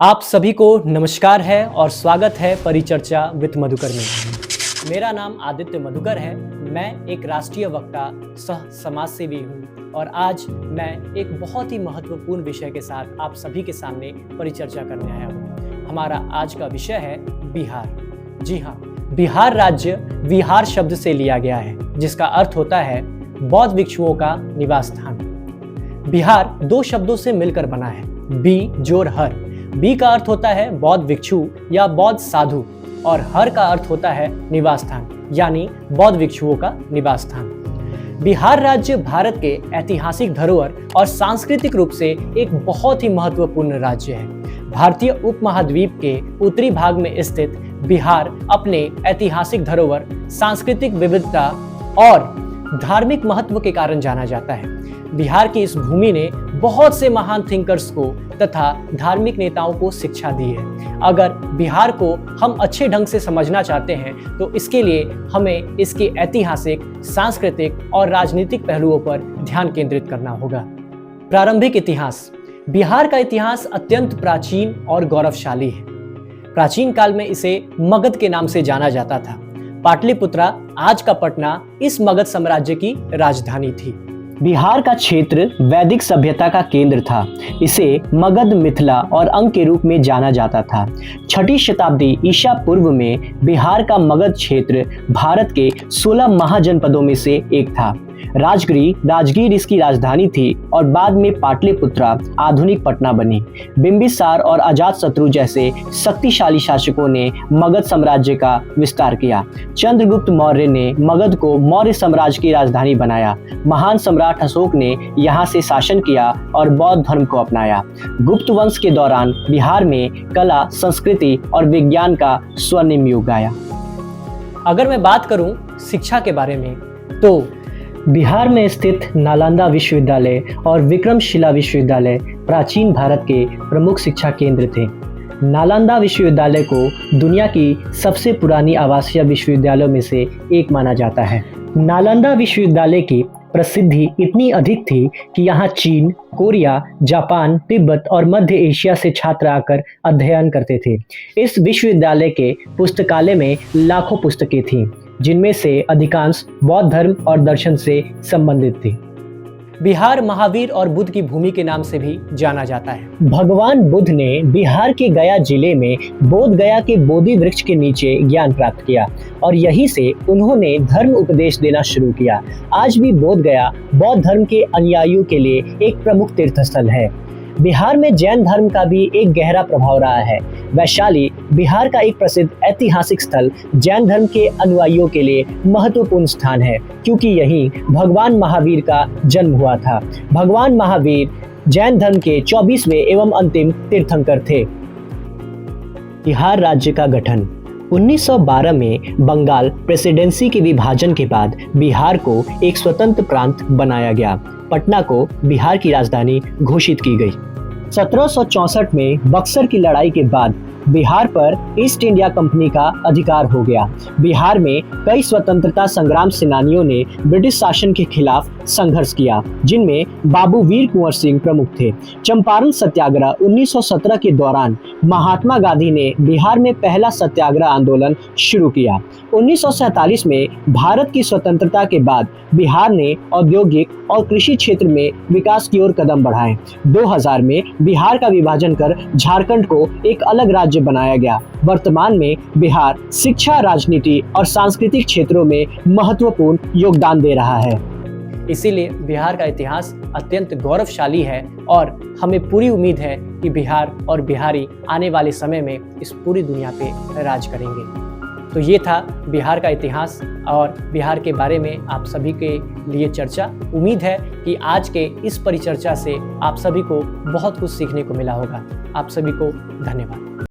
आप सभी को नमस्कार है और स्वागत है परिचर्चा विद मधुकर में। मेरा नाम आदित्य मधुकर है। मैं एक राष्ट्रीय वक्ता सह समाज सेवी हूँ और आज मैं एक बहुत ही महत्वपूर्ण विषय के साथ आप सभी के सामने परिचर्चा करने आया हूँ। हमारा आज का विषय है बिहार। जी हाँ, बिहार राज्य विहार शब्द से लिया गया है, जिसका अर्थ होता है बौद्ध भिक्षुओं का निवास स्थान। बिहार दो शब्दों से मिलकर बना है, बी जोड़ हर। बी का अर्थ होता है बौद्ध भिक्षु या बौद्ध साधु और हर का अर्थ होता है निवास स्थान, यानी बौद्ध भिक्षुओं का निवास स्थान। बिहार राज्य भारत के ऐतिहासिक धरोहर और सांस्कृतिक रूप से एक बहुत ही महत्वपूर्ण राज्य है। भारतीय उपमहाद्वीप के उत्तरी भाग में स्थित बिहार अपने ऐतिहासिक धरोहर, सांस्कृतिक विविधता और धार्मिक महत्व के कारण जाना जाता है। बिहार की इस भूमि ने बहुत से महान थिंकर्स को तथा धार्मिक नेताओं को शिक्षा दी है। अगर बिहार को हम अच्छे ढंग से समझना चाहते हैं तो इसके लिए हमें इसके ऐतिहासिक, सांस्कृतिक और राजनीतिक पहलुओं पर ध्यान केंद्रित करना होगा। प्रारंभिक इतिहास। बिहार का इतिहास अत्यंत प्राचीन और गौरवशाली है। प्राचीन काल में इसे मगध के नाम से जाना जाता था। पाटलिपुत्रा, आज का पटना, इस मगध साम्राज्य की राजधानी थी। बिहार का क्षेत्र वैदिक सभ्यता का केंद्र था। इसे मगध, मिथिला और अंग के रूप में जाना जाता था। 6ठी शताब्दी ईसा पूर्व में बिहार का मगध क्षेत्र भारत के 16 महाजनपदों में से एक था। राजगीर इसकी राजधानी थी और बाद में पाटलिपुत्रा आधुनिक पटना बनी। बिंबिसार और अजातशत्रु जैसे शक्तिशाली शासकों ने मगध साम्राज्य का विस्तार किया। चंद्रगुप्त मौर्य ने मगध को मौर्य साम्राज्य की राजधानी बनाया। महान सम्राट अशोक ने यहाँ से शासन किया और बौद्ध धर्म को अपनाया। गुप्त वंश के दौरान बिहार में कला, संस्कृति और विज्ञान का स्वर्णिम युग आया। अगर मैं बात करूं शिक्षा के बारे में तो बिहार में स्थित नालंदा विश्वविद्यालय और विक्रमशिला विश्वविद्यालय प्राचीन भारत के प्रमुख शिक्षा केंद्र थे। नालंदा विश्वविद्यालय को दुनिया की सबसे पुरानी आवासीय विश्वविद्यालयों में से एक माना जाता है। नालंदा विश्वविद्यालय की प्रसिद्धि इतनी अधिक थी कि यहाँ चीन, कोरिया, जापान, तिब्बत और मध्य एशिया से छात्र आकर अध्ययन करते थे। इस विश्वविद्यालय के पुस्तकालय में लाखों पुस्तकें थीं, जिनमें से अधिकांश बौद्ध धर्म और दर्शन से संबंधित थी। बिहार महावीर और बुद्ध की भूमि के नाम से भी जाना जाता है। भगवान बुद्ध ने बिहार के गया जिले में बोध गया के बोधि वृक्ष के नीचे ज्ञान प्राप्त किया और यहीं से उन्होंने धर्म उपदेश देना शुरू किया। आज भी बोध गया बौद्ध धर्म के अनुयायियों के लिए एक प्रमुख तीर्थस्थल है। बिहार में जैन धर्म का भी एक गहरा प्रभाव रहा है। वैशाली बिहार का एक प्रसिद्ध ऐतिहासिक स्थल जैन धर्म के अनुयायियों के लिए महत्वपूर्ण स्थान है, क्योंकि यहीं भगवान महावीर का जन्म हुआ था। भगवान महावीर जैन धर्म के 24वें एवं अंतिम तीर्थंकर थे। बिहार राज्य का गठन 1912 में बंगाल प्रेसिडेंसी के विभाजन के बाद बिहार को एक स्वतंत्र प्रांत बनाया गया। पटना को बिहार की राजधानी घोषित की गई। 1764 में बक्सर की लड़ाई के बाद बिहार पर ईस्ट इंडिया कंपनी का अधिकार हो गया। बिहार में कई स्वतंत्रता संग्राम सेनानियों ने ब्रिटिश शासन के खिलाफ संघर्ष किया, जिनमें बाबू वीर कुंवर सिंह प्रमुख थे। चंपारण सत्याग्रह 1917 के दौरान महात्मा गांधी ने बिहार में पहला सत्याग्रह आंदोलन शुरू किया। 1947 में भारत की स्वतंत्रता के बाद बिहार ने औद्योगिक और कृषि क्षेत्र में विकास की ओर कदम बढ़ाए। 2000 में बिहार का विभाजन कर झारखंड को एक अलग राज्य बनाया गया। वर्तमान में बिहार शिक्षा, राजनीति और सांस्कृतिक क्षेत्रों में महत्वपूर्ण योगदान दे रहा है। इसीलिए बिहार का इतिहास अत्यंत गौरवशाली है और हमें पूरी उम्मीद है कि बिहार और बिहारी आने वाले समय में इस पूरी दुनिया पे राज करेंगे। तो ये था बिहार का इतिहास और बिहार के बारे में आप सभी के लिए चर्चा। उम्मीद है कि आज के इस परिचर्चा से आप सभी को बहुत कुछ सीखने को मिला होगा। आप सभी को धन्यवाद।